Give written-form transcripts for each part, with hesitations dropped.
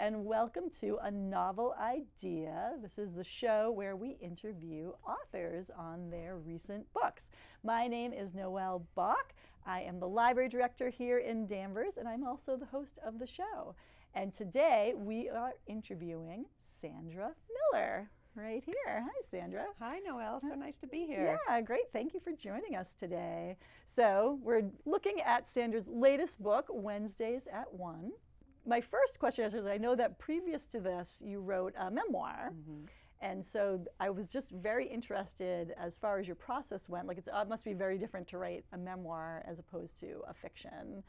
and welcome to A Novel Idea. This is the show where we interview authors on their recent books. My name is Noelle Boc. I am the library director here in Danvers, and I'm also the host of the show. And today we are interviewing Sandra Miller. Right here. Hi, Sandra. Hi, Noelle. So nice to be here. Yeah, great. Thank you for joining us today. So we're looking at Sandra's latest book, Wednesdays at 1. My first question is, I know that previous to this, you wrote a memoir. And so I was just very interested as far as your process went. Like it must be very different to write a memoir as opposed to a fiction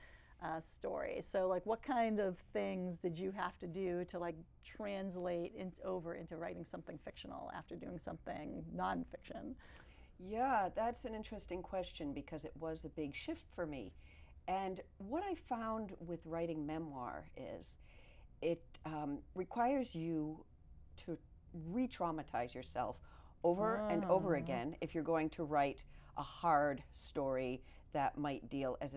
story. So like what kind of things did you have to do to like translate over into writing something fictional after doing something nonfiction? Yeah, that's an interesting question because it was a big shift for me. And what I found with writing memoir is it requires you to re-traumatize yourself over and over again if you're going to write a hard story that might deal, as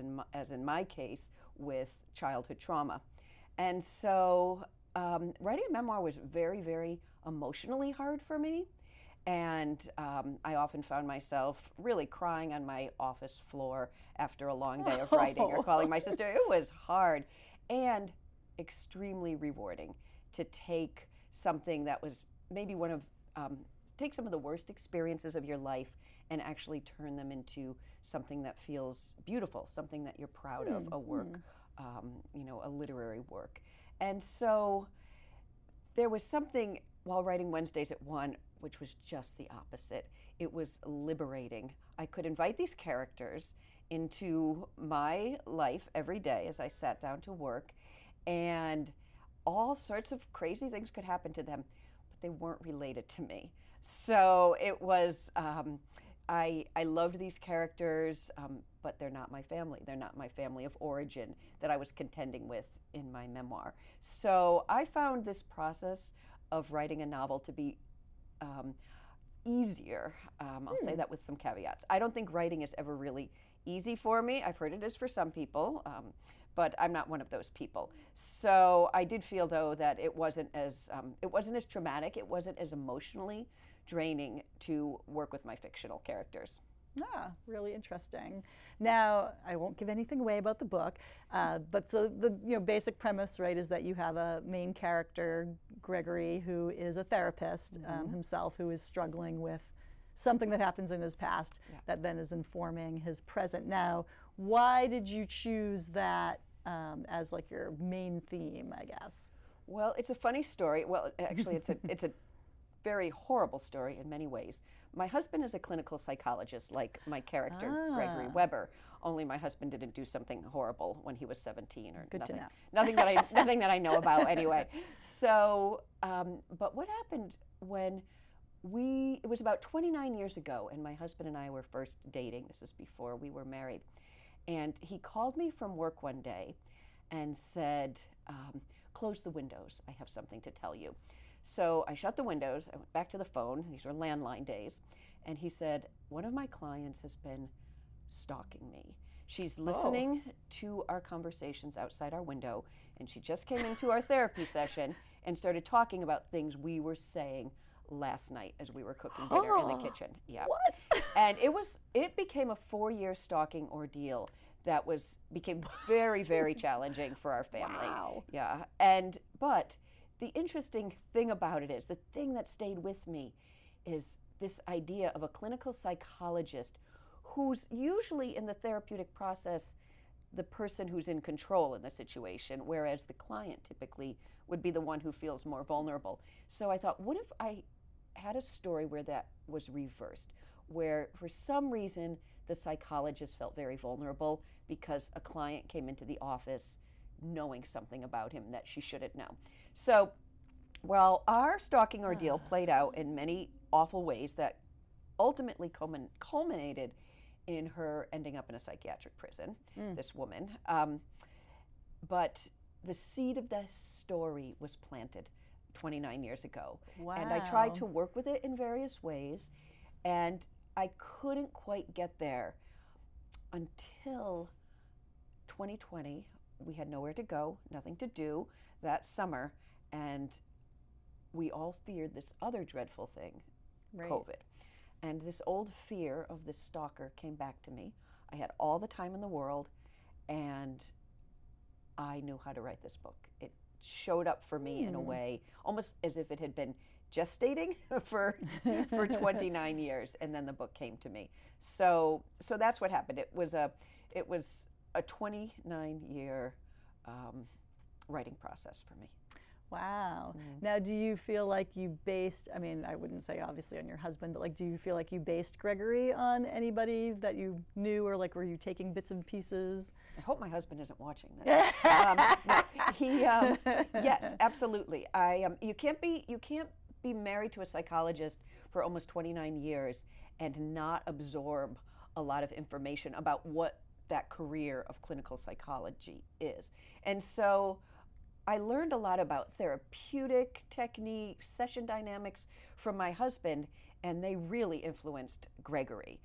in my case, with childhood trauma. And so writing a memoir was very, very emotionally hard for me. And I often found myself really crying on my office floor after a long day of writing or calling my sister. It was hard and extremely rewarding to take something that was maybe take some of the worst experiences of your life and actually turn them into something that feels beautiful, something that you're proud of, a work, a literary work. And so there was something while writing Wednesdays at 1, which was just the opposite. It was liberating. I could invite these characters into my life every day as I sat down to work, and all sorts of crazy things could happen to them, but they weren't related to me. So it was, I loved these characters, but they're not my family. They're not my family of origin that I was contending with in my memoir. So I found this process of writing a novel to be easier. I'll say that with some caveats. I don't think writing is ever really easy for me. I've heard it is for some people, but I'm not one of those people. So I did feel, though, that it wasn't as traumatic. It wasn't as emotionally draining to work with my fictional characters. Ah, really interesting. Now, I won't give anything away about the book, but the basic premise, right, is that you have a main character, Gregory, who is a therapist himself, who is struggling with something that happens in his past that then is informing his present. Now, why did you choose that as like your main theme, I guess? Well, it's a funny story. Well, actually, it's a very horrible story in many ways. My husband is a clinical psychologist, like my character, Gregory Weber, only my husband didn't do something horrible when he was 17 or Good nothing. To know. Nothing that I know about anyway. So, but what happened when it was about 29 years ago, and my husband and I were first dating. This is before we were married. And he called me from work one day and said, close the windows, I have something to tell you. So I shut the windows, I went back to the phone, these were landline days, and he said, one of my clients has been stalking me. She's listening to our conversations outside our window, and she just came into our therapy session and started talking about things we were saying last night as we were cooking dinner in the kitchen. Yeah. What? And it became a 4-year stalking ordeal that became very, very challenging for our family. Wow. Yeah. But the interesting thing about it is, the thing that stayed with me is this idea of a clinical psychologist who's usually in the therapeutic process the person who's in control in the situation, whereas the client typically would be the one who feels more vulnerable. So I thought, what if I had a story where that was reversed, where for some reason the psychologist felt very vulnerable because a client came into the office knowing something about him that she shouldn't know. So, well, our stalking ordeal played out in many awful ways that ultimately culminated in her ending up in a psychiatric prison, this woman. But the seed of the story was planted 29 years ago. Wow. And I tried to work with it in various ways, and I couldn't quite get there until 2020. We had nowhere to go, nothing to do that summer, and we all feared this other dreadful thing, Right. COVID. And this old fear of this stalker came back to me. I had all the time in the world, and I knew how to write this book. It showed up for me in a way, almost as if it had been gestating for 29 years, and then the book came to me. So that's what happened. It was a 29-year writing process for me. Wow. Now, do you feel like you based, I mean, I wouldn't say obviously on your husband, but like, do you feel like you based Gregory on anybody that you knew, or like, were you taking bits and pieces? I hope my husband isn't watching this. Yes, absolutely. You can't be married to a psychologist for almost 29 years and not absorb a lot of information about what that career of clinical psychology is. And so I learned a lot about therapeutic techniques, session dynamics from my husband, and they really influenced Gregory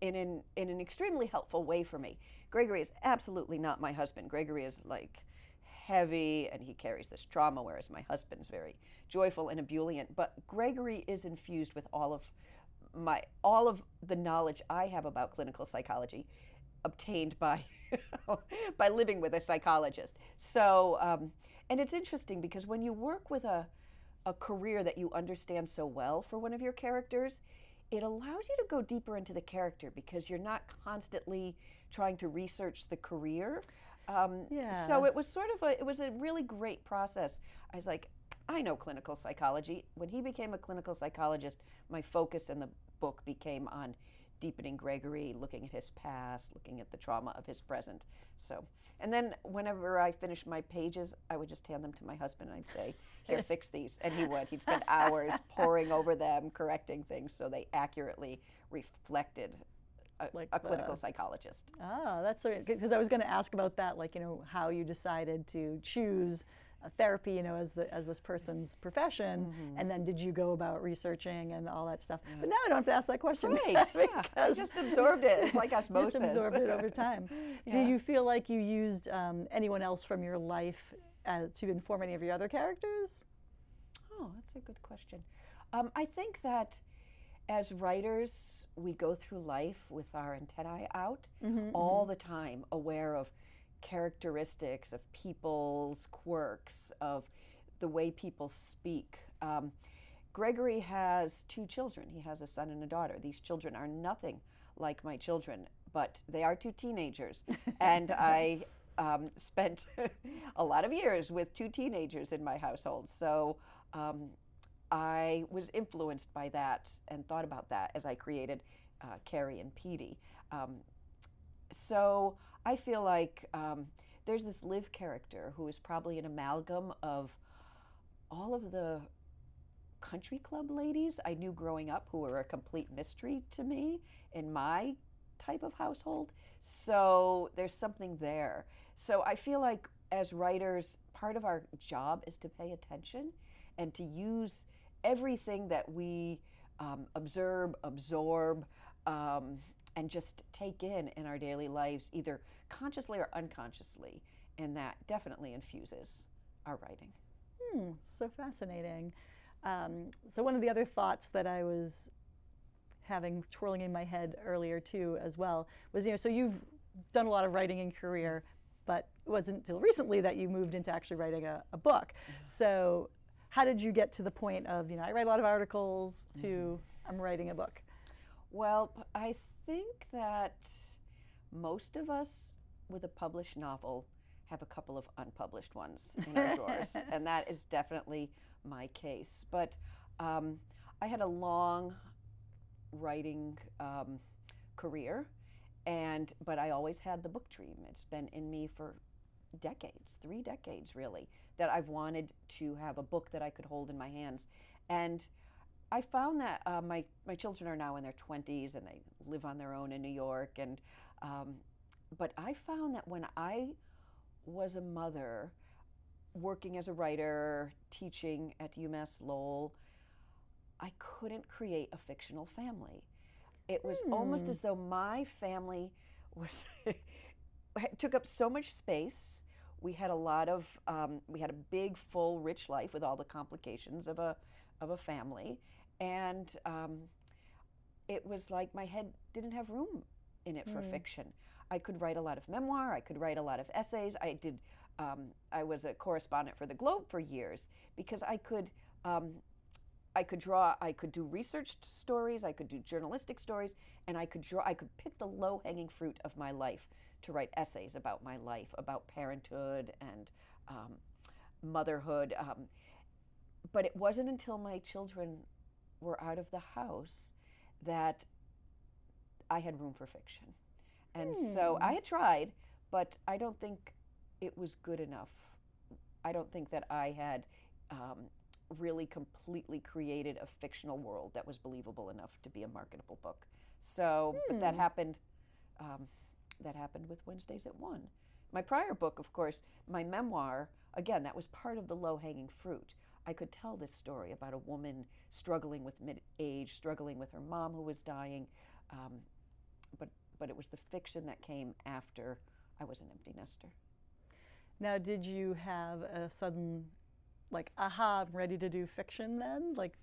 in an extremely helpful way for me. Gregory is absolutely not my husband. Gregory is like heavy, and he carries this trauma, whereas my husband's very joyful and ebullient. But Gregory is infused with all of the knowledge I have about clinical psychology, obtained by by living with a psychologist. So, and it's interesting because when you work with a career that you understand so well for one of your characters, it allows you to go deeper into the character because you're not constantly trying to research the career. So it was a really great process. I was like, I know clinical psychology. When he became a clinical psychologist, my focus in the book became on deepening Gregory, looking at his past, looking at the trauma of his present. So, and then whenever I finished my pages, I would just hand them to my husband and I'd say, here, fix these. And he would. He'd spend hours poring over them, correcting things so they accurately reflected a clinical psychologist. Oh, that's so, because I was going to ask about that, like, how you decided to choose therapy, as this person's profession, and then did you go about researching and all that stuff? But now I don't have to ask that question. Right, yeah. I just absorbed it. It's like osmosis. Just absorbed it over time. Do you feel like you used anyone else from your life to inform any of your other characters? Oh, that's a good question. I think that as writers, we go through life with our antennae out all the time, aware of characteristics, of people's quirks, of the way people speak. Gregory has 2 children. He has a son and a daughter. These children are nothing like my children, but they are 2 teenagers. And I spent a lot of years with 2 teenagers in my household. So I was influenced by that and thought about that as I created Carrie and Petey. So I feel like there's this Liv character who is probably an amalgam of all of the country club ladies I knew growing up who were a complete mystery to me in my type of household. So there's something there. So I feel like as writers, part of our job is to pay attention and to use everything that we absorb, and just take in our daily lives, either consciously or unconsciously, and that definitely infuses our writing. So fascinating. So one of the other thoughts that I was having twirling in my head earlier too as well was, so you've done a lot of writing in career, but it wasn't until recently that you moved into actually writing a book. So how did you get to the point of, I write a lot of articles to I'm writing a book? Well, I think that most of us with a published novel have a couple of unpublished ones in our drawers, and that is definitely my case. But I had a long writing career, but I always had the book dream. It's been in me for decades, 3 decades really, that I've wanted to have a book that I could hold in my hands. And I found that my children are now in their 20s and they live on their own in New York. And but I found that when I was a mother, working as a writer, teaching at UMass Lowell, I couldn't create a fictional family. It was almost as though my family was took up so much space we had we had a big, full, rich life with all the complications of a family, and it was like my head didn't have room in it for fiction. I could write a lot of memoir. I could write a lot of essays. I was a correspondent for the Globe for years because I could draw. I could do research stories. I could do journalistic stories, and I could draw. I could pick the low-hanging fruit of my life to write essays about my life, about parenthood and motherhood. But it wasn't until my children were out of the house that I had room for fiction. And so I had tried, but I don't think it was good enough. I don't think that I had really completely created a fictional world that was believable enough to be a marketable book. So, but that happened with Wednesdays at 1. My prior book, of course, my memoir, again, that was part of the low-hanging fruit. I could tell this story about a woman struggling with mid-age, struggling with her mom who was dying, but it was the fiction that came after I was an empty nester. Now, did you have a sudden, like, aha, I'm ready to do fiction then? Like,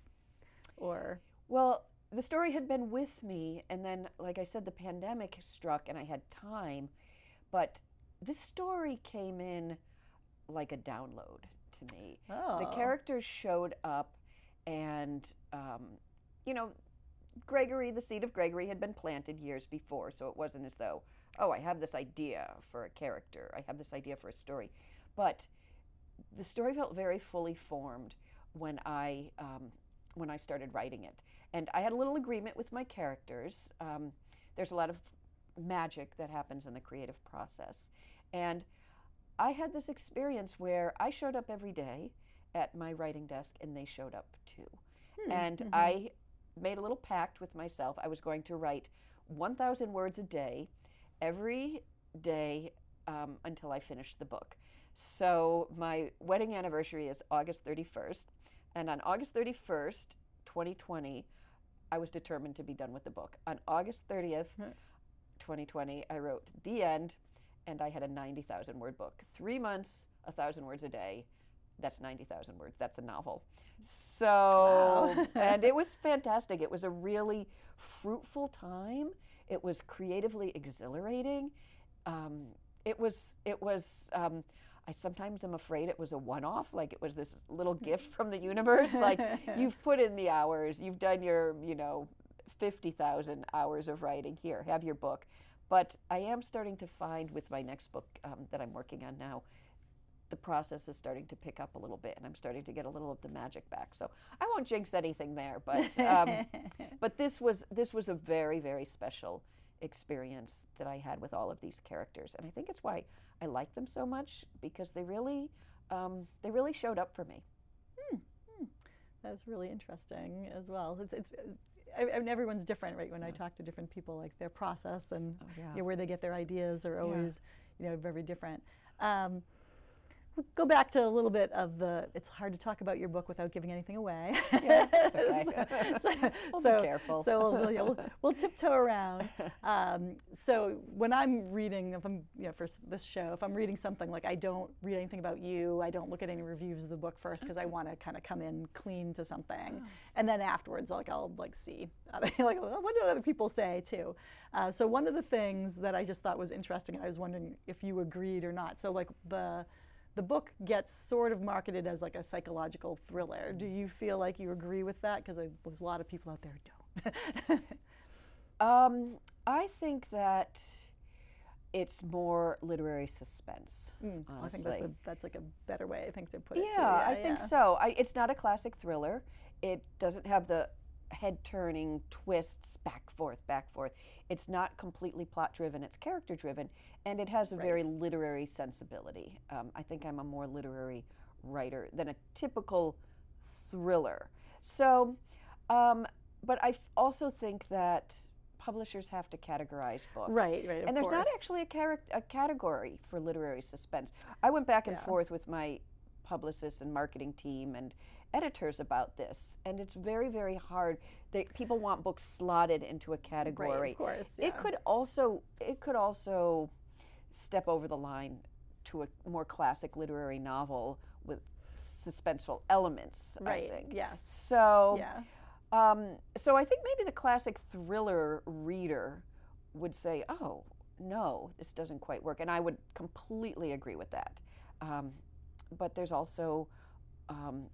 or? Well, the story had been with me, and then, like I said, the pandemic struck and I had time, but this story came in like a download to me. Oh. The characters showed up, and, Gregory, the seed of Gregory had been planted years before, so it wasn't as though, oh, I have this idea for a character, I have this idea for a story. But the story felt very fully formed when I started writing it. And I had a little agreement with my characters. There's a lot of magic that happens in the creative process. And I had this experience where I showed up every day at my writing desk, and they showed up too. And I made a little pact with myself. I was going to write 1,000 words a day, every day until I finished the book. So my wedding anniversary is August 31st. And on August 31st, 2020, I was determined to be done with the book. On August 30th, 2020, I wrote the end, and I had a 90,000 word book. 3 months, 1,000 words a day. That's 90,000 words. That's a novel. So, wow. And it was fantastic. It was a really fruitful time. It was creatively exhilarating. I sometimes am afraid it was a one-off, like it was this little gift from the universe. Like, you've put in the hours, you've done your, 50,000 hours of writing. Here, have your book. But I am starting to find with my next book that I'm working on now, the process is starting to pick up a little bit, and I'm starting to get a little of the magic back. So I won't jinx anything there, but this was a very, very special experience that I had with all of these characters, and I think it's why I like them so much, because they really showed up for me. That's really interesting as well. Everyone's different, right? When I talk to different people, like their process and where they get their ideas are always very different. Let's go back to a little bit of it's hard to talk about your book without giving anything away. Yeah, that's okay. We'll be careful. So we'll tiptoe around. So when I'm reading, if I'm, for this show, if I'm reading something, like, I don't read anything about you, I don't look at any reviews of the book first, because I want to kind of come in clean to something. And then afterwards, I'll see, what do other people say too? So one of the things that I just thought was interesting, I was wondering if you agreed or not. So like the book gets sort of marketed as like a psychological thriller. Do you feel like you agree with that? Because there's a lot of people out there who don't. I think that it's more literary suspense. I think that's like a better way, I think, to put it. Yeah, I think so. It's not a classic thriller. It doesn't have the head-turning twists, back, forth. It's not completely plot-driven, it's character-driven, and it has a very literary sensibility. I think I'm a more literary writer than a typical thriller. So, but I also think that publishers have to categorize books. Right, and there's not actually a category for literary suspense. I went back and forth with my publicist and marketing team and editors about this, and it's very, very hard. People want books slotted into a category. Right, of course. Yeah. It could also step over the line to a more classic literary novel with suspenseful elements, Right. I think. Yes. So, Yeah. so I think maybe the classic thriller reader would say, oh, no, this doesn't quite work. And I would completely agree with that. But there's also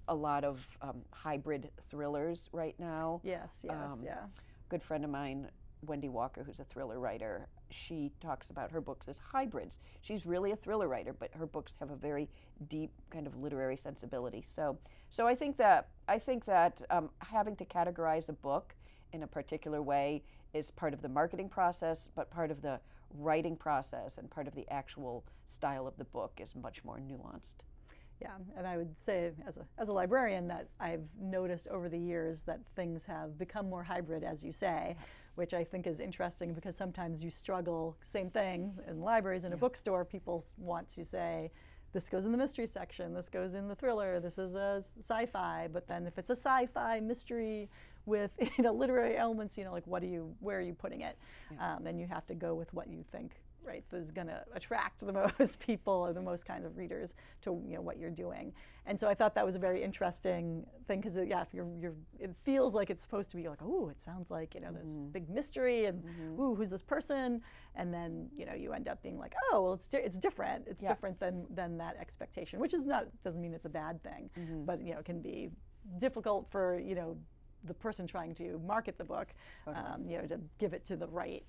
a lot of hybrid thrillers right now. Yes. Yes. Yeah. Good friend of mine, Wendy Walker, who's a thriller writer, she talks about her books as hybrids. She's really a thriller writer, but her books have a very deep kind of literary sensibility. So I think that having to categorize a book in a particular way is part of the marketing process, but part of the writing process and part of the actual style of the book is much more nuanced. Yeah, and I would say as a librarian that I've noticed over the years that things have become more hybrid, as you say, which I think is interesting because sometimes you struggle, same thing, in libraries, in a bookstore, people want to say, this goes in the mystery section, this goes in the thriller, this is a sci-fi, but then if it's a sci-fi mystery with literary elements, like where are you putting it? And you have to go with what you think, right, is going to attract the most people or the most kind of readers to what you're doing. And so I thought that was a very interesting thing because if it feels like it's supposed to be like, oh, it sounds like there's this big mystery and ooh, who's this person? And then you end up being like, oh, well, it's different. It's different than that expectation, which doesn't mean it's a bad thing, but it can be difficult for the person trying to market the book, to give it to the right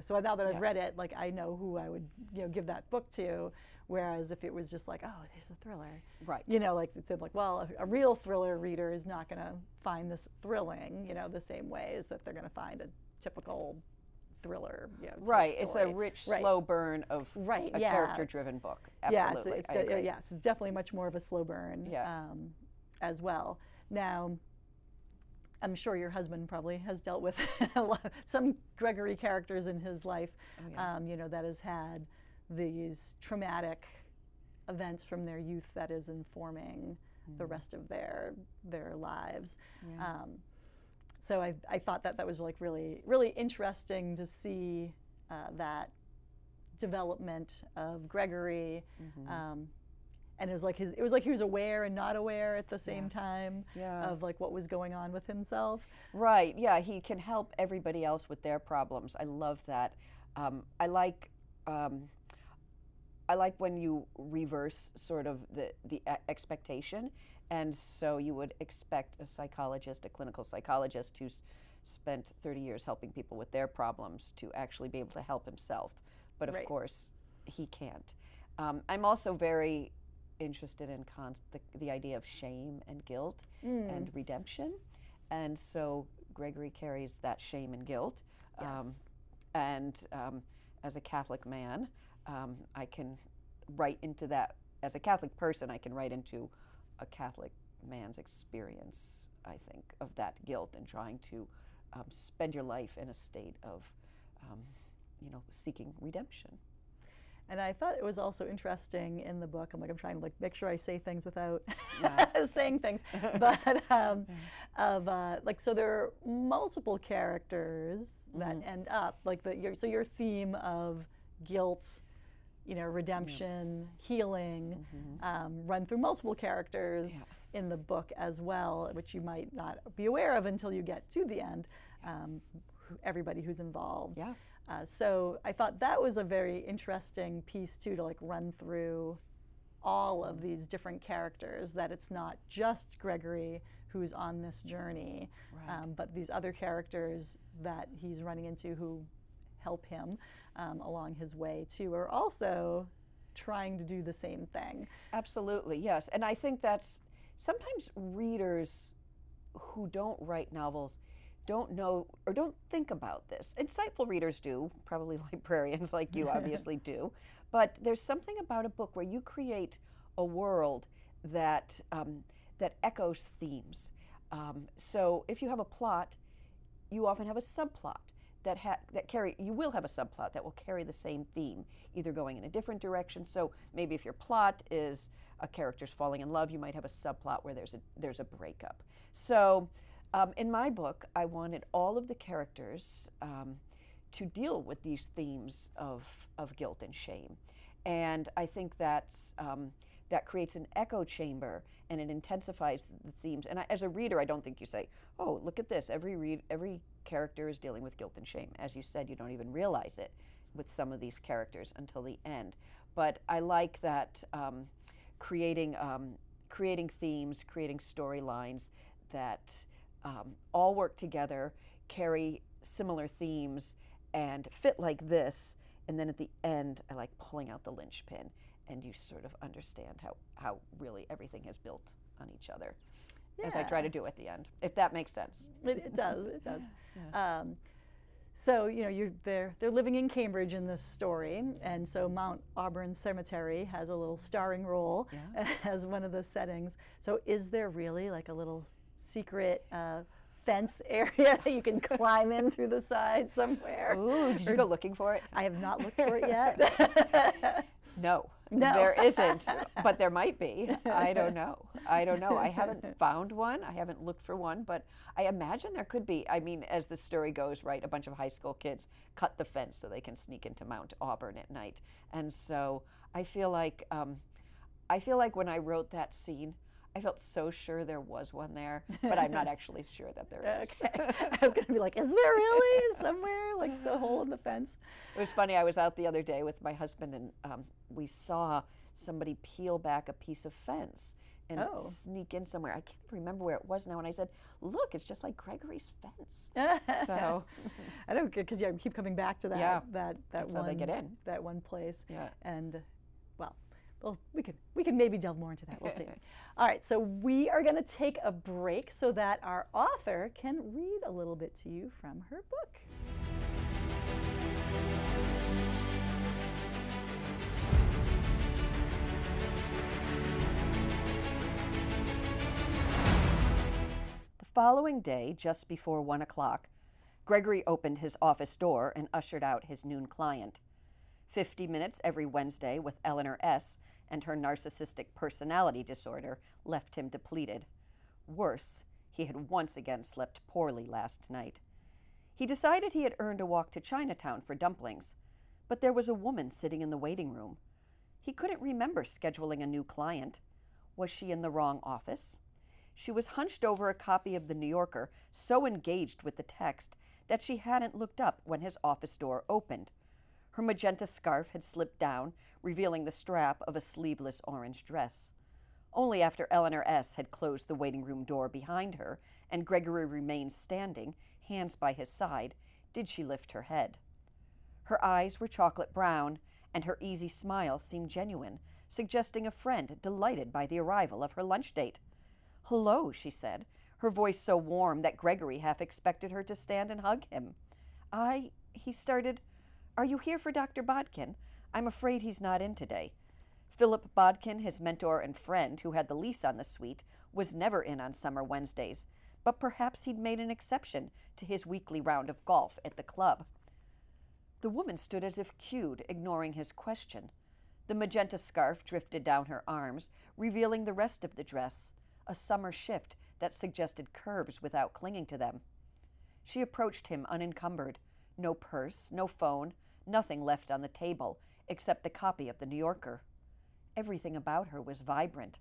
so now that I've read it, like I know who I would give that book to, whereas if it was just like, oh, there's a thriller, right, like it said, like, well, a real thriller reader is not going to find this thrilling, the same way as that they're going to find a typical thriller, right. type It's story. a rich, Right. slow burn of Right. a character-driven book. Absolutely, I agree. It's definitely much more of a slow burn, as well. Now, I'm sure your husband probably has dealt with some Gregory characters in his life, that has had these traumatic events from their youth that is informing the rest of their lives. Yeah. So I thought that was like really, really interesting to see that development of Gregory. And it was like he was aware and not aware at the same time of like what was going on with himself. Right. Yeah. He can help everybody else with their problems. I love that. I like when you reverse sort of the expectation, and so you would expect a psychologist, a clinical psychologist who's spent 30 years helping people with their problems to actually be able to help himself. But of course, he can't. I'm also very interested in the idea of shame and guilt and redemption, and so Gregory carries that shame and guilt. And as a Catholic man, I can write into that. As a Catholic person, I can write into a Catholic man's experience, I think, of that guilt and trying to spend your life in a state of, seeking redemption. And I thought it was also interesting in the book. I'm trying to make sure I say things without saying things. But so there are multiple characters that end up your theme of guilt, redemption, healing, run through multiple characters in the book as well, which you might not be aware of until you get to the end. Everybody who's involved. Yeah. So I thought that was a very interesting piece too, to run through all of these different characters, that it's not just Gregory who's on this journey, but these other characters that he's running into who help him along his way too, are also trying to do the same thing. Absolutely, yes. And I think that's sometimes readers who don't write novels don't know or don't think about this. Insightful readers do, probably librarians like you obviously do, but there's something about a book where you create a world that that echoes themes. So if you have a plot, you often have a subplot you will have a subplot that will carry the same theme, either going in a different direction. So maybe if your plot is a character's falling in love, you might have a subplot where there's a breakup. So in my book, I wanted all of the characters to deal with these themes of guilt and shame. And I think that creates an echo chamber, and it intensifies the themes. And as a reader, I don't think you say, oh, look at this. Every character is dealing with guilt and shame. As you said, you don't even realize it with some of these characters until the end. But I like that creating themes, creating storylines that all work together, carry similar themes, and fit like this. And then at the end, I like pulling out the linchpin, and you sort of understand how really everything has built on each other, as I try to do at the end, if that makes sense. It does. It does. Yeah. So they're living in Cambridge in this story, and so Mount Auburn Cemetery has a little starring role as one of the settings. So is there really like a little secret fence area that you can climb in through the side somewhere? Ooh, did you go looking for it? I have not looked for it yet. No, there isn't, but there might be. I don't know. I haven't found one. I haven't looked for one, but I imagine there could be. I mean, as the story goes, right, a bunch of high school kids cut the fence so they can sneak into Mount Auburn at night. And so I feel like when I wrote that scene, I felt so sure there was one there, but I'm not actually sure that there is. Okay. I was going to be like, is there really somewhere, like a hole in the fence? It was funny. I was out the other day with my husband, and we saw somebody peel back a piece of fence and sneak in somewhere. I can't remember where it was now. And I said, look, it's just like Gregory's fence. So I don't get, because you keep coming back to that. That's how they get in. That one place. Yeah. And well, we can maybe delve more into that. We'll see. All right, so we are going to take a break so that our author can read a little bit to you from her book. The following day, just before 1 o'clock, Gregory opened his office door and ushered out his noon client. 50 minutes every Wednesday with Eleanor S. and her narcissistic personality disorder left him depleted. Worse, he had once again slept poorly last night. He decided he had earned a walk to Chinatown for dumplings, but there was a woman sitting in the waiting room. He couldn't remember scheduling a new client. Was she in the wrong office? She was hunched over a copy of The New Yorker, so engaged with the text that she hadn't looked up when his office door opened. Her magenta scarf had slipped down, revealing the strap of a sleeveless orange dress. Only after Eleanor S. had closed the waiting room door behind her and Gregory remained standing, hands by his side, did she lift her head. Her eyes were chocolate brown, and her easy smile seemed genuine, suggesting a friend delighted by the arrival of her lunch date. "Hello," she said, her voice so warm that Gregory half expected her to stand and hug him. He started. "Are you here for Dr. Bodkin? I'm afraid he's not in today." Philip Bodkin, his mentor and friend who had the lease on the suite, was never in on summer Wednesdays, but perhaps he'd made an exception to his weekly round of golf at the club. The woman stood as if cued, ignoring his question. The magenta scarf drifted down her arms, revealing the rest of the dress, a summer shift that suggested curves without clinging to them. She approached him unencumbered. No purse, no phone, nothing left on the table except the copy of The New Yorker. Everything about her was vibrant.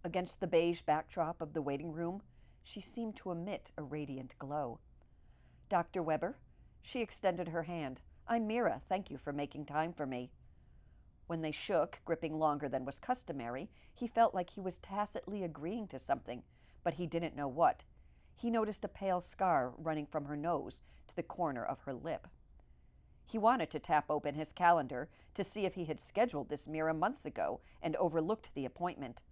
Against the beige backdrop of the waiting room, she seemed to emit a radiant glow. "Dr. Weber?" She extended her hand. "I'm Mira. Thank you for making time for me." When they shook, gripping longer than was customary, he felt like he was tacitly agreeing to something, but he didn't know what. He noticed a pale scar running from her nose to the corner of her lip. He wanted to tap open his calendar to see if he had scheduled this Mira months ago and overlooked the appointment.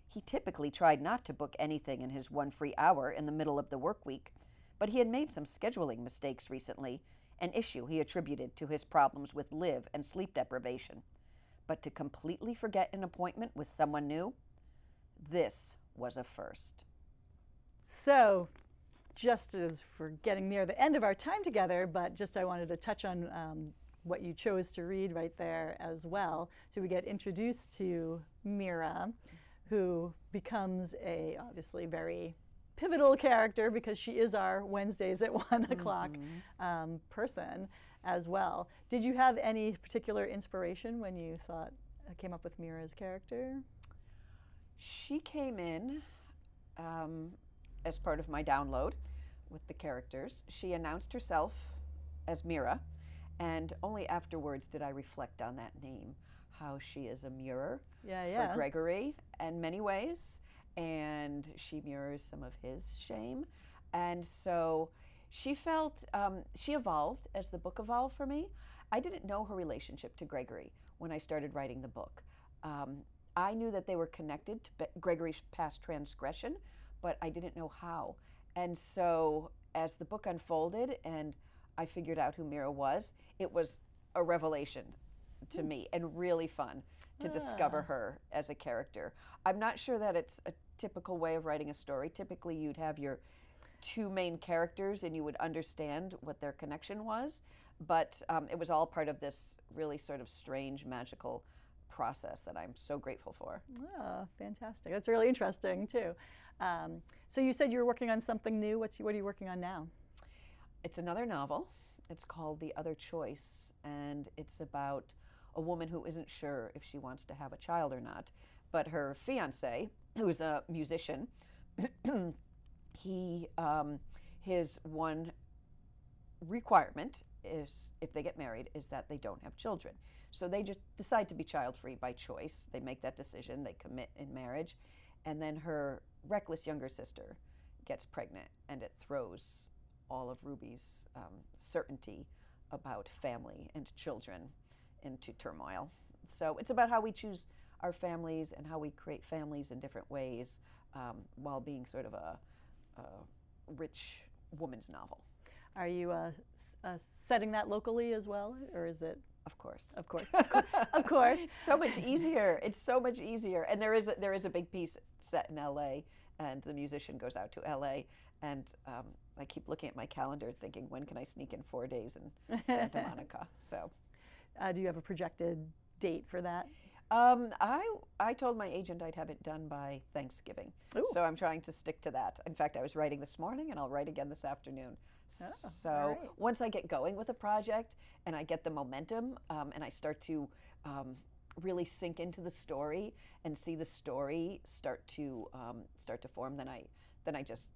He typically tried not to book anything in his one free hour in the middle of the work week, but he had made some scheduling mistakes recently, an issue he attributed to his problems with live and sleep deprivation. But to completely forget an appointment with someone new, this was a first. So, just as we're getting near the end of our time together, but just I wanted to touch on what you chose to read right there as well. So we get introduced to Mira, who becomes a obviously very pivotal character because she is our Wednesdays at 1 o'clock person as well. Did you have any particular inspiration when you thought came up with Mira's character? She came in as part of my download with the characters. She announced herself as Mira, and only afterwards did I reflect on that name, how she is a mirror for Gregory in many ways, and she mirrors some of his shame. And so she felt, she evolved as the book evolved for me. I didn't know her relationship to Gregory when I started writing the book. I knew that they were connected to Gregory's past transgression, but I didn't know how. And so as the book unfolded and I figured out who Mira was, it was a revelation to me and really fun to discover her as a character. I'm not sure that it's a typical way of writing a story. Typically you'd have your two main characters and you would understand what their connection was, but it was all part of this really sort of strange, magical process that I'm so grateful for. Oh, fantastic. That's really interesting too. So you said you were working on something new. What are you working on now? It's another novel. It's called The Other Choice, and it's about a woman who isn't sure if she wants to have a child or not, but her fiance, who's a musician, his one requirement is, if they get married, is that they don't have children. So they just decide to be child-free by choice. They make that decision, they commit in marriage, and then her reckless younger sister gets pregnant, and it throws all of Ruby's certainty about family and children into turmoil. So it's about how we choose our families and how we create families in different ways while being sort of a rich woman's novel. Are you setting that locally as well, or is it? Of course. Of course. Of course. So much easier. It's so much easier. And there is a big piece set in LA, and the musician goes out to LA, and I keep looking at my calendar thinking, when can I sneak in 4 days in Santa Monica? So, do you have a projected date for that? I told my agent I'd have it done by Thanksgiving. Ooh. So I'm trying to stick to that. In fact, I was writing this morning, and I'll write again this afternoon. So right. Once I get going with a project and I get the momentum and I start to really sink into the story and see the story start to form, then I just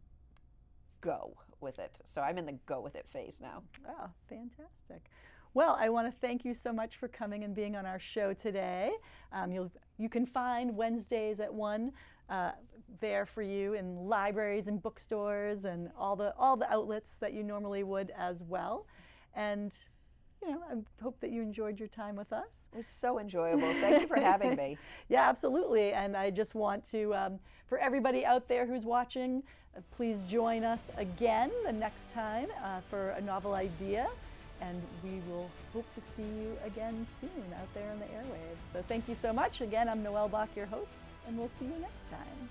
go with it. So I'm in the go with it phase now. Oh, fantastic. Well, I want to thank you so much for coming and being on our show today. You can find Wednesdays at 1 there for you in libraries and bookstores and all the outlets that you normally would as well. And I hope that you enjoyed your time with us. It was so enjoyable. Thank you for having me. Yeah, absolutely. And I just want to, for everybody out there who's watching, please join us again the next time for a novel idea. And we will hope to see you again soon out there on the airwaves. So thank you so much. Again, I'm Noelle Boc, your host, and we'll see you next time.